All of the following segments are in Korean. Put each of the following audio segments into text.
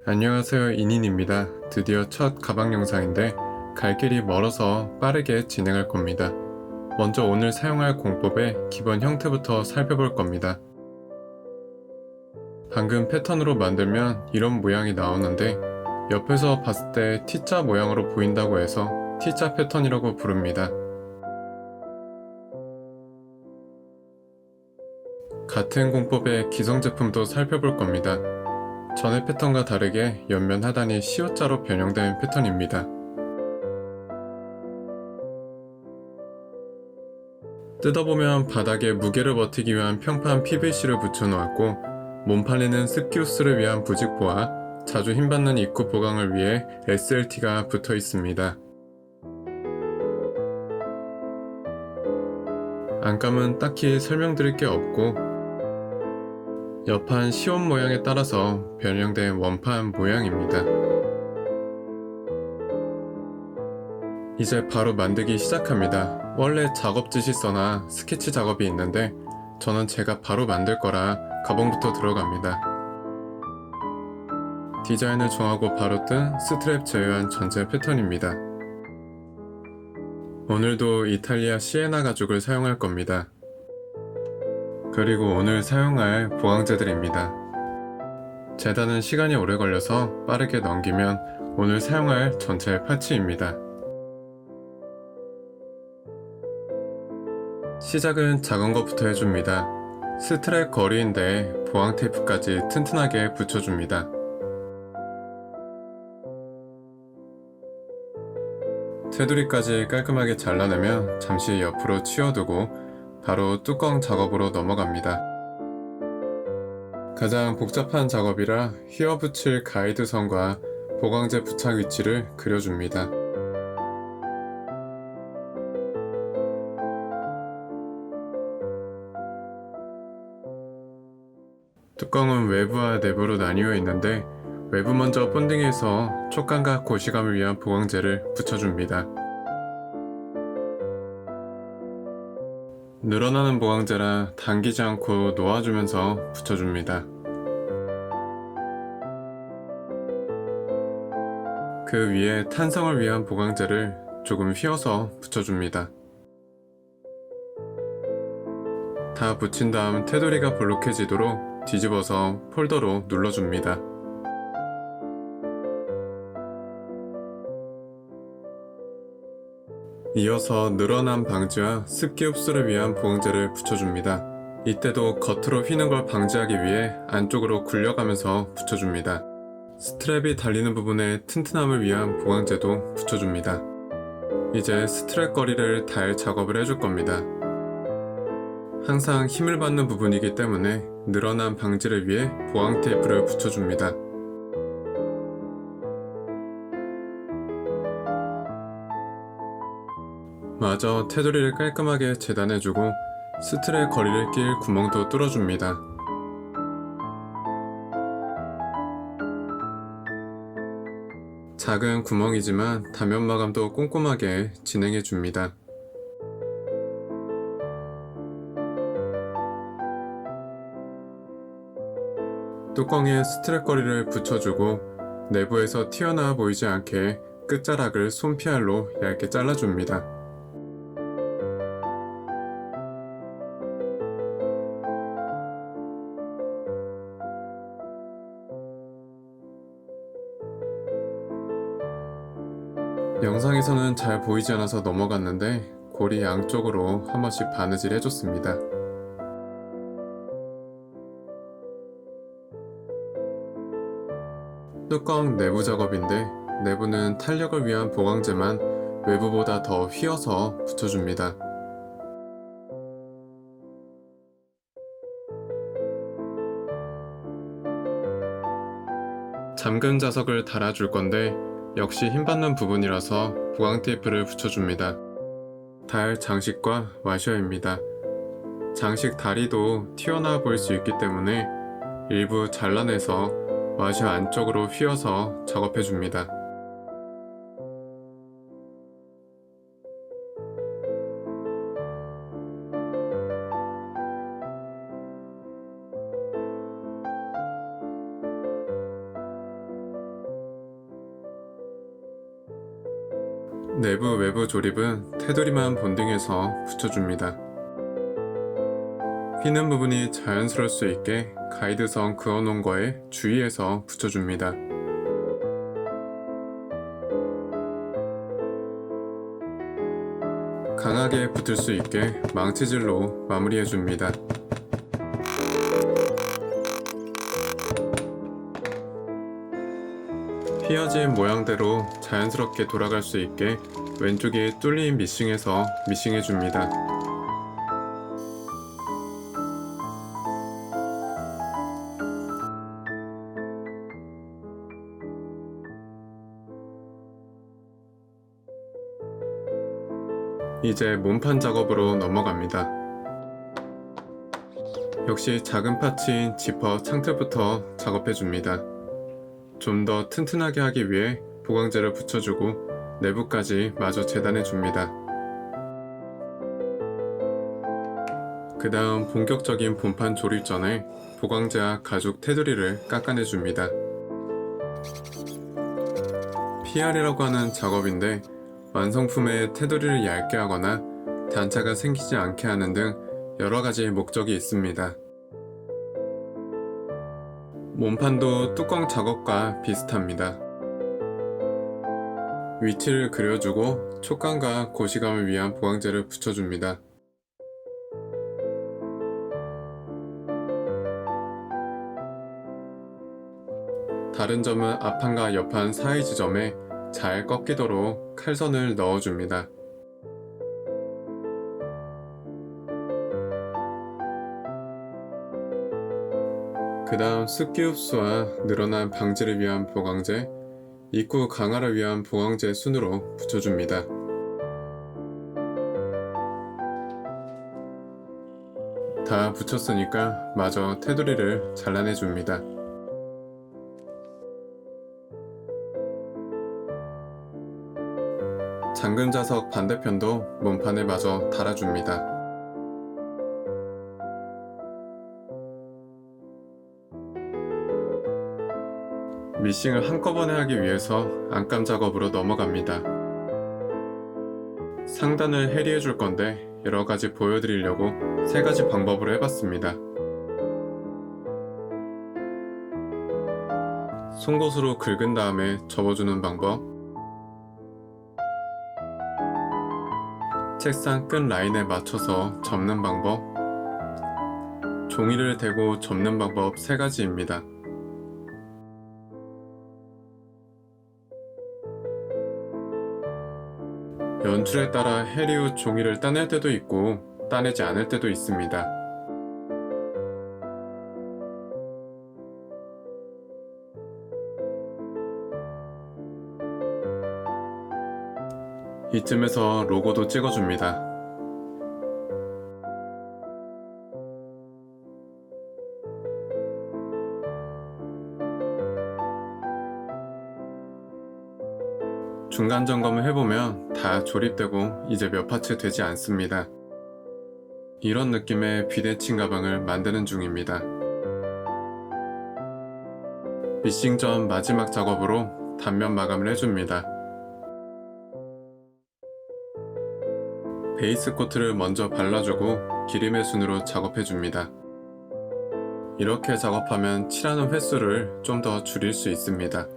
안녕하세요, 인인입니다. 드디어 첫 가방 영상인데 갈 길이 멀어서 빠르게 진행할 겁니다. 먼저 오늘 사용할 공법의 기본 형태부터 살펴볼 겁니다. 방금 패턴으로 만들면 이런 모양이 나오는데 옆에서 봤을 때 T자 모양으로 보인다고 해서 T자 패턴이라고 부릅니다. 같은 공법의 기성 제품도 살펴볼 겁니다. 전의 패턴과 다르게 옆면 하단이 시옷자로 변형된 패턴입니다. 뜯어보면 바닥에 무게를 버티기 위한 평판 PVC를 붙여놓았고 몸판에는 습기호스를 위한 부직포와 자주 힘받는 입구 보강을 위해 SLT가 붙어 있습니다. 안감은 딱히 설명드릴 게 없고 옆판 시옷 모양에 따라서 변형된 원판 모양입니다. 이제 바로 만들기 시작합니다. 원래 작업 지시서나 스케치 작업이 있는데 저는 제가 바로 만들 거라 가방부터 들어갑니다. 디자인을 정하고 바로 뜬 스트랩 제외한 전체 패턴입니다. 오늘도 이탈리아 시에나 가죽을 사용할 겁니다. 그리고 오늘 사용할 보강재들입니다. 재단은 시간이 오래 걸려서 빠르게 넘기면 오늘 사용할 전체 파츠입니다. 시작은 작은 것부터 해줍니다. 스트랩 거리인데 보강 테이프까지 튼튼하게 붙여줍니다. 테두리까지 깔끔하게 잘라내면 잠시 옆으로 치워두고 바로 뚜껑 작업으로 넘어갑니다. 가장 복잡한 작업이라 휘어 붙일 가이드선과 보강재 부착 위치를 그려줍니다. 뚜껑은 외부와 내부로 나뉘어 있는데 외부 먼저 본딩해서 촉감과 고시감을 위한 보강재를 붙여줍니다. 늘어나는 보강재라 당기지 않고 놓아주면서 붙여줍니다. 그 위에 탄성을 위한 보강재를 조금 휘어서 붙여줍니다. 다 붙인 다음 테두리가 볼록해지도록 뒤집어서 폴더로 눌러줍니다. 이어서 늘어남 방지와 습기 흡수를 위한 보강재를 붙여줍니다. 이때도 겉으로 휘는 걸 방지하기 위해 안쪽으로 굴려가면서 붙여줍니다. 스트랩이 달리는 부분에 튼튼함을 위한 보강재도 붙여줍니다. 이제 스트랩 거리를 달 작업을 해줄 겁니다. 항상 힘을 받는 부분이기 때문에 늘어남 방지를 위해 보강 테이프를 붙여줍니다. 마저 테두리를 깔끔하게 재단해주고 스트랩 거리를 낄 구멍도 뚫어줍니다. 작은 구멍이지만 단면 마감도 꼼꼼하게 진행해줍니다. 뚜껑에 스트랩 거리를 붙여주고 내부에서 튀어나와 보이지 않게 끝자락을 손피알로 얇게 잘라줍니다. 영상에서는 잘 보이지 않아서 넘어갔는데 고리 양쪽으로 한 번씩 바느질 해줬습니다. 뚜껑 내부 작업인데 내부는 탄력을 위한 보강재만 외부보다 더 휘어서 붙여줍니다. 잠금 자석을 달아줄 건데 역시 힘받는 부분이라서 보강 테이프를 붙여줍니다. 달 장식과 와셔입니다. 장식 다리도 튀어나와 보일 수 있기 때문에 일부 잘라내서 와셔 안쪽으로 휘어서 작업해줍니다. 내부 외부 조립은 테두리만 본딩해서 붙여줍니다. 휘는 부분이 자연스러울 수 있게 가이드선 그어놓은 거에 주의해서 붙여줍니다. 강하게 붙을 수 있게 망치질로 마무리해줍니다. 휘어진 모양대로 자연스럽게 돌아갈 수 있게 왼쪽이 뚫린 미싱에서 미싱해줍니다. 이제 몸판 작업으로 넘어갑니다. 역시 작은 파츠인 지퍼 창틀부터 작업해줍니다. 좀 더 튼튼하게 하기 위해 보강제를 붙여주고 내부까지 마저 재단해줍니다. 그 다음 본격적인 본판 조립 전에 보강제와 가죽 테두리를 깎아내줍니다. PR이라고 하는 작업인데 완성품의 테두리를 얇게 하거나 단차가 생기지 않게 하는 등 여러가지 목적이 있습니다. 몸판도 뚜껑 작업과 비슷합니다. 위치를 그려주고 촉감과 고시감을 위한 보강제를 붙여줍니다. 다른 점은 앞판과 옆판 사이 지점에 잘 꺾이도록 칼선을 넣어줍니다. 그 다음 습기 흡수와 늘어난 방지를 위한 보강제, 입구 강화를 위한 보강제 순으로 붙여줍니다. 다 붙였으니까 마저 테두리를 잘라내줍니다. 잠금 자석 반대편도 몸판에 마저 달아줍니다. 미싱을 한꺼번에 하기 위해서 안감 작업으로 넘어갑니다. 상단을 해리해 줄 건데 여러가지 보여드리려고 3가지 방법으로 해봤습니다. 송곳으로 긁은 다음에 접어주는 방법, 책상 끝 라인에 맞춰서 접는 방법, 종이를 대고 접는 방법 3가지입니다. 연출에 따라 해리 후 종이를 따낼 때도 있고 따내지 않을 때도 있습니다. 이쯤에서 로고도 찍어줍니다. 중간 점검을 해보면 다 조립되고 이제 몇 파츠 되지 않습니다. 이런 느낌의 비대칭 가방을 만드는 중입니다. 미싱 전 마지막 작업으로 단면 마감을 해줍니다. 베이스 코트를 먼저 발라주고 기림의 순으로 작업해줍니다. 이렇게 작업하면 칠하는 횟수를 좀 더 줄일 수 있습니다.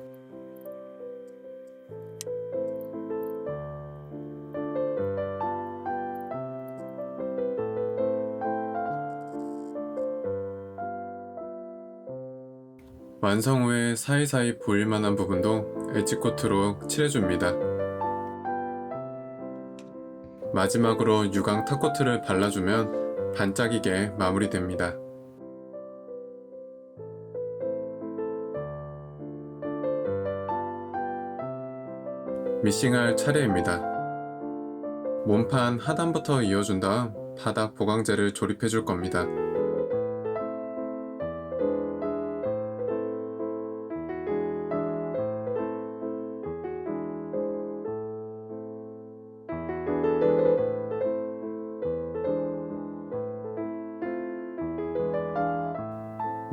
완성 후에 사이사이 보일만한 부분도 엣지코트로 칠해줍니다. 마지막으로 유광 탑코트를 발라주면 반짝이게 마무리됩니다. 미싱할 차례입니다. 몸판 하단부터 이어준 다음 바닥 보강제를 조립해줄 겁니다.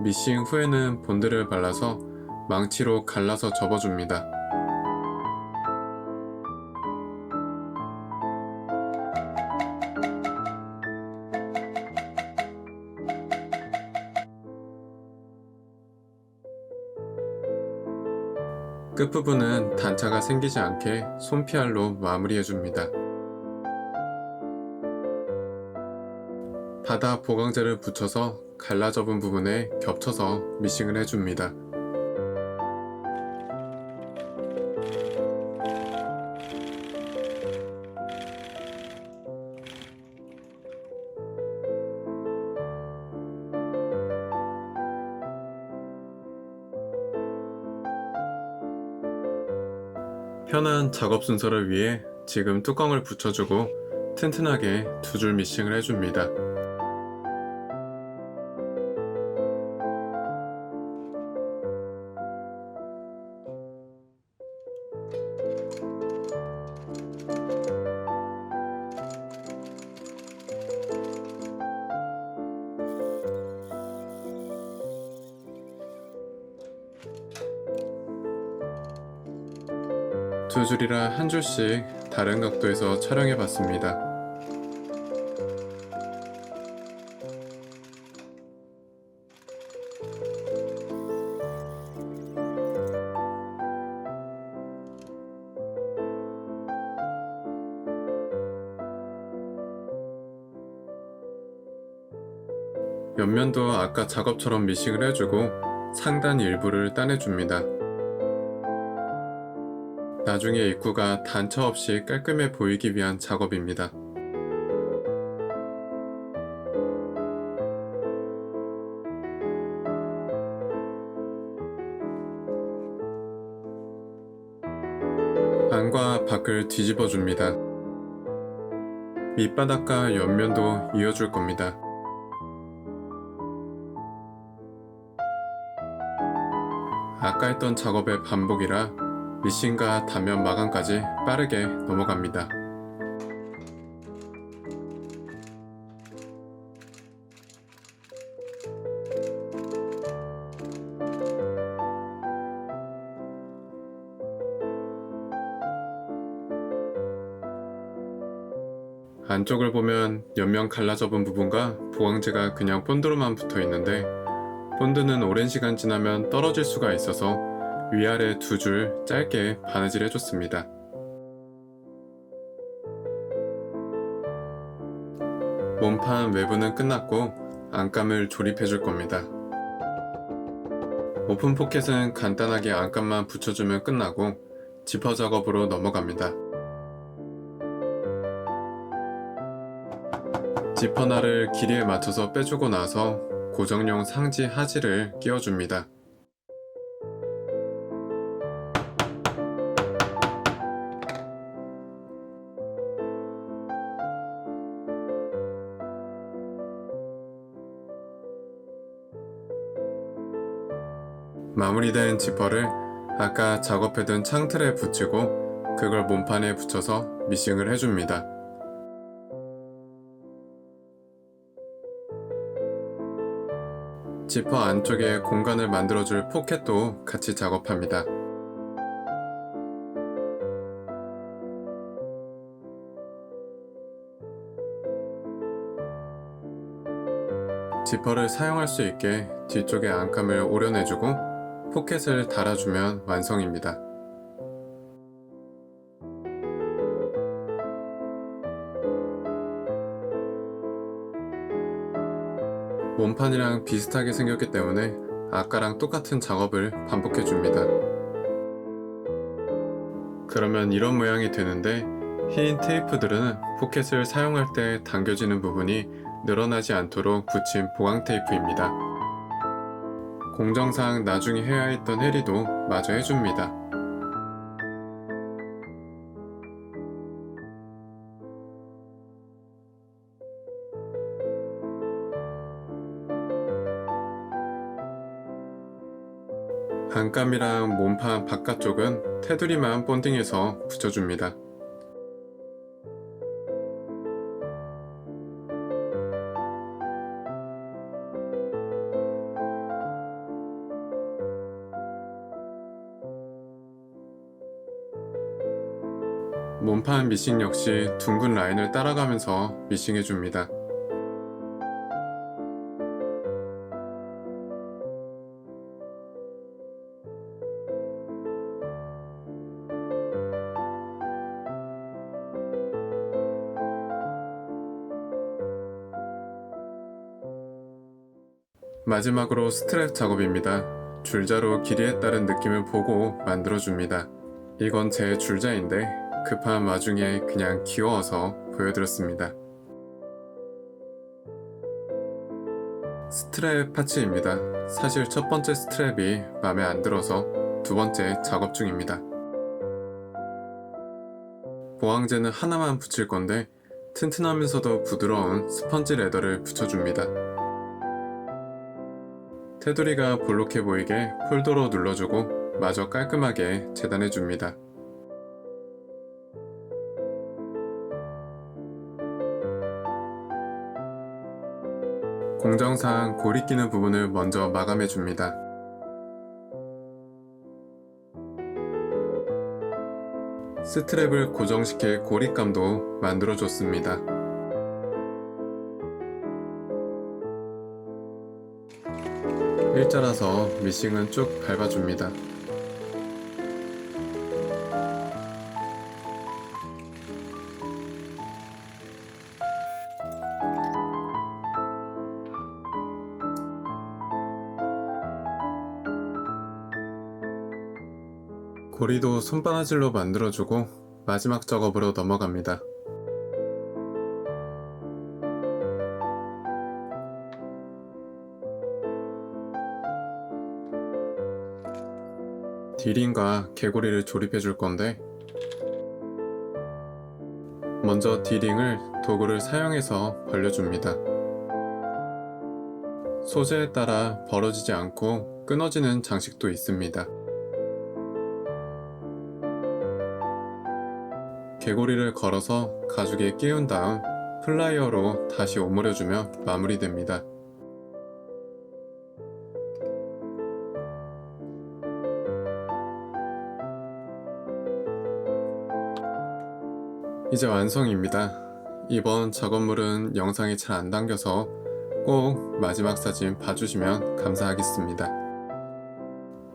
미싱 후에는 본드를 발라서 망치로 갈라서 접어줍니다. 끝부분은 단차가 생기지 않게 손피알로 마무리해줍니다. 바닥 보강제를 붙여서 갈라접은 부분에 겹쳐서 미싱을 해줍니다. 편한 작업 순서를 위해 지금 뚜껑을 붙여주고 튼튼하게 두 줄 미싱을 해줍니다. 두 줄이라 한 줄씩 다른 각도에서 촬영해 봤습니다. 옆면도 아까 작업처럼 미싱을 해주고 상단 일부를 따내줍니다. 나중에 입구가 단차 없이 깔끔해 보이기 위한 작업입니다. 안과 밖을 뒤집어 줍니다. 밑바닥과 옆면도 이어줄 겁니다. 아까 했던 작업의 반복이라 미싱과 단면 마감까지 빠르게 넘어갑니다. 안쪽을 보면 옆면 갈라접은 부분과 보강제가 그냥 본드로만 붙어 있는데 본드는 오랜 시간 지나면 떨어질 수가 있어서 위아래 두 줄 짧게 바느질 해줬습니다. 몸판 외부는 끝났고 안감을 조립해 줄 겁니다. 오픈 포켓은 간단하게 안감만 붙여주면 끝나고 지퍼 작업으로 넘어갑니다. 지퍼날을 길이에 맞춰서 빼주고 나서 고정용 상지 하지를 끼워줍니다. 마무리된 지퍼를 아까 작업해둔 창틀에 붙이고 그걸 몸판에 붙여서 미싱을 해줍니다. 지퍼 안쪽에 공간을 만들어줄 포켓도 같이 작업합니다. 지퍼를 사용할 수 있게 뒤쪽에 안감을 오려내주고 포켓을 달아주면 완성입니다. 몸판이랑 비슷하게 생겼기 때문에 아까랑 똑같은 작업을 반복해줍니다. 그러면 이런 모양이 되는데 흰 테이프들은 포켓을 사용할 때 당겨지는 부분이 늘어나지 않도록 붙인 보강 테이프입니다. 공정상 나중에 해야 했던 해리도 마저 해줍니다. 안감이랑 몸판 바깥쪽은 테두리만 본딩해서 붙여줍니다. 몸판 미싱 역시 둥근 라인을 따라가면서 미싱해줍니다. 마지막으로 스트랩 작업입니다. 줄자로 길이에 따른 느낌을 보고 만들어줍니다. 이건 제 줄자인데 급한 와중에 그냥 귀여워서 보여드렸습니다. 스트랩 파츠입니다. 사실 첫 번째 스트랩이 마음에 안 들어서 두 번째 작업 중입니다. 보항제는 하나만 붙일 건데 튼튼하면서도 부드러운 스펀지 레더를 붙여줍니다. 테두리가 볼록해 보이게 폴더로 눌러주고 마저 깔끔하게 재단해줍니다. 공정상 고리 끼는 부분을 먼저 마감해줍니다. 스트랩을 고정시킬 고립감도 만들어줬습니다. 일자라서 미싱은 쭉 밟아줍니다. 고리도 손바느질로 만들어주고 마지막 작업으로 넘어갑니다. 디링과 개고리를 조립해 줄 건데 먼저 디링을 도구를 사용해서 벌려줍니다. 소재에 따라 벌어지지 않고 끊어지는 장식도 있습니다. 개고리를 걸어서 가죽에 끼운 다음 플라이어로 다시 오므려주면 마무리됩니다. 이제 완성입니다. 이번 작업물은 영상이 잘 안 담겨서 꼭 마지막 사진 봐주시면 감사하겠습니다.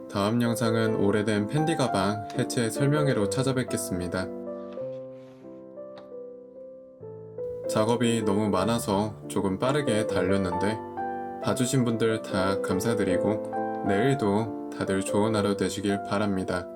다음 영상은 오래된 팬디 가방 해체 설명회로 찾아뵙겠습니다. 작업이 너무 많아서 조금 빠르게 달렸는데 봐주신 분들 다 감사드리고 내일도 다들 좋은 하루 되시길 바랍니다.